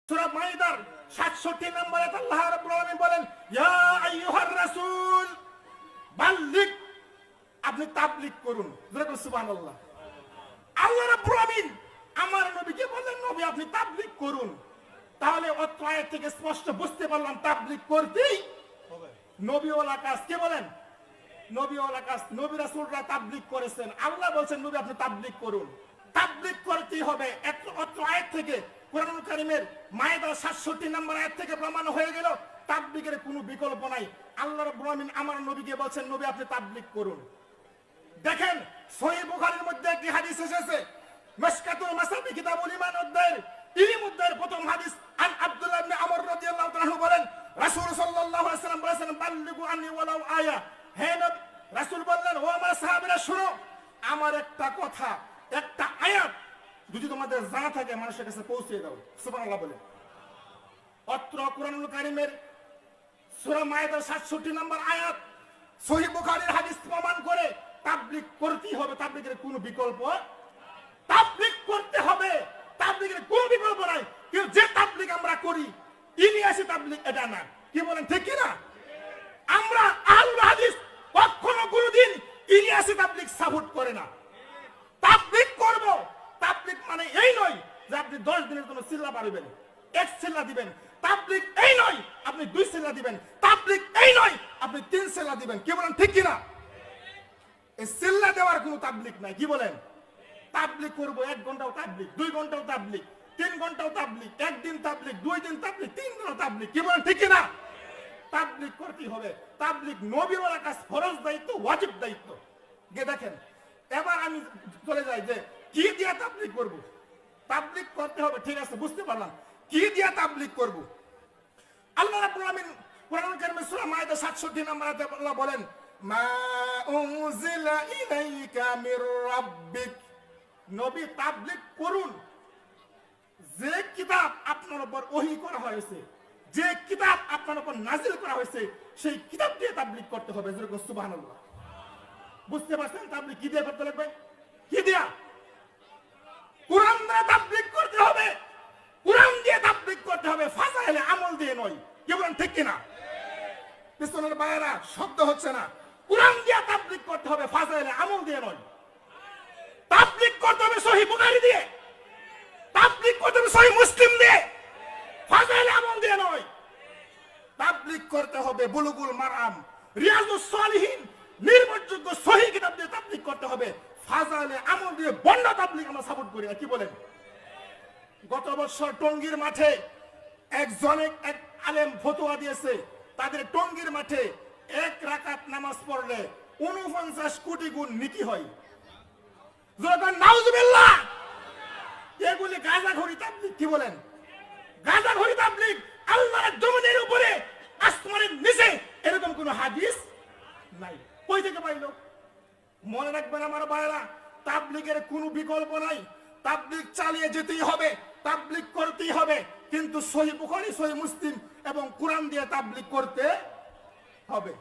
সূরা মাইদার 67 নম্বরে আল্লাহ রাব্বুল আলামিন বলেন, ইয়া আইয়ুহার রাসূল বাল্লিগ, আপনি তাবলীগ করুন। সুবহানাল্লাহ। আল্লাহ রাব্বুল আলামিন আমার নবীকে বলেন, নবী আপনি তাবলীগ করুন। তাহলে অত্র আয়াত থেকে স্পষ্ট বুঝতে পারলাম তাবলীগ করতেই হবে। নবীওয়ালা কাজ, কে বলেন? নবীওয়ালা কাজ। নবী রাসূলরা তাবলীগ করেছেন, আল্লাহ বলেন নবী আপনি তাবলীগ করুন। তাবলীগ করতেই হবে। অত্র আয়াত থেকে কোরআনুল কারীমের মাইদা 67 নম্বর আয়াত থেকে প্রমাণ হয়ে গেল তাবলীগের কোনো বিকল্প নাই। আল্লাহ রাব্বুল আলামিন আমার নবীকে বলেন নবী আপনি তাবলীগ করুন। দেখেন সহিহ বুখারীর মধ্যে একটি হাদিস এসেছে, মিশকাতুল মাসাবি কিতাবুল ঈমান অধ্যায়ের প্রথম হাদিস। আন আব্দুল্লাহ ইবনে আমর রাদিয়াল্লাহু তাআলা বলেন, রাসূল সাল্লাল্লাহু আলাইহি ওয়াসাল্লাম বলেছেন, বাল্লিগু আন্নী ওয়ালাউ আয়া। হে নবী, রাসূল বললেন, ও আমার সাহাবীরা শুনো, আমার একটা কথা, একটা আয়াত যদি তোমাদের জানা থাকে মানুষের কাছে পৌঁছে দাও। সুবহানাল্লাহ বলে। অত্র কুরআনুল কারীমের সূরা মাইদার 67 নম্বর আয়াত, সহিহ বুখারীর হাদিস প্রমাণ করে তাবলীগ করতেই হবে। তাবলীগের কোনো বিকল্প, তাবলীগ করতে হবে, তাবলীগের কোনো বিকল্প নাই। কিন্তু যে তাবলীগ আমরা করি ইলিয়াসি তাবলীগ এটা না, কি বলেন ঠিক কি না? আমরা আহলুল হাদিস কখনো কোনোদিন ইলিয়াসি তাবলীগ সাপোর্ট করে না। তাবলীগ করব, তাবলীগ মানে এই নয় যে আপনি 10 দিনের জন্য সিল্লা পারবেন, এক সিল্লা দিবেন। তাবলীগ এই নয় আপনি 2 সিল্লা দিবেন। তাবলীগ এই নয় আপনি 3 সিল্লা দিবেন, কি বলেন ঠিক কি না? এই সিল্লা দেওয়ার কোনো তাবলীগ নাই, কি বলেন? তাবলীগ করব 1 ঘন্টাও তাবলীগ, 2 ঘন্টাও তাবলীগ, 3 ঘন্টাও তাবলীগ, 1 দিন তাবলীগ, 2 দিন তাবলীগ, 3 দিন তাবলীগ, কি বলেন ঠিক কি না? তাবলীগ করতেই হবে। তাবলীগ নবীর কাছে ফরজ দায়িত্ব, ওয়াজিব দায়িত্ব। গে দেখেন, এবার আমি চলে যাই যে কি দিয়ে তাবলীগ করব। তাবলীগ করতে হবে, ঠিক আছে বুঝতে পারলাম। কি দিয়ে তাবলীগ করব? আল্লাহ রাব্বুল আলামিন কোরআনুল কারীমের সূরা মাইদা 67 নম্বর আয়াতে আল্লাহ বলেন, মা উনজিলা ইলাইকা মির রাব্বিক, নবী তাবলীগ করুন যে কিতাব আপনার উপর ওহী করা হয়েছে, যে কিতাব আপনার উপর নাজিল করা হয়েছে, সেই কিতাব দিয়ে তাবলীগ করতে হবে। সুবহানাল্লাহ। বুঝতে পারছেন তাবলীগ কি দিয়ে করতে লাগবে? কি দিয়া? কোরআন দিয়ে তাবলীগ করতে হবে। কোরআন দিয়ে তাবলীগ করতে হবে, ফাজাইলে আমল দিয়ে নয়, কি বলেন ঠিক কি না? পিছনের বাইরা শব্দ হচ্ছে না। কোরআন দিয়ে তাবলীগ করতে হবে, ফাজাইলে আমল দিয়ে নয়। তাবলীগ করতে হবে সহিহ বুখারী দিয়ে, তাবলীগ করতে হবে সহিহ মুসলিম দিয়ে, ফাজাইলে আমল দিয়ে নয়। তাবলীগ করতে হবে বুলুগুল মারাম, রিয়াজুস সালিহিন, নির্ভরযোগ্য সহিহ কিতাব দিয়ে তাবলীগ করতে হবে। ফাজাইলে আমল দিয়ে বন্ড তাবলীগ আমরা সাপোর্ট করি না, কি বলেন? গত বছর টঙ্গীর মাঠে এক আলেম ফতোয়া দিয়েছে, তাদের টঙ্গীর মাঠে 1 রাকাত নামাজ পড়লে 49 কোটি গুণ নেকি হয়। নাউজুবিল্লাহ। এগুলি গাঁজাখড়ি তাবলীগ, কি বলেন? গাঁজাখড়ি তাবলীগ। আল্লাহর জমিনের উপরে আসমানের নিচে এরকম কোন হাদিস নাই। কই থেকে পাইলো? মনে রাখবেন আমার ভাইরা, তাবলীগের কোনো বিকল্প নাই। তাবলীগ চালিয়ে যেতেই হবে, তাবলীগ করতেই হবে, কিন্তু সহিহ বুখারী, সহিহ মুসলিম এবং কোরআন দিয়ে তাবলীগ করতে হবে।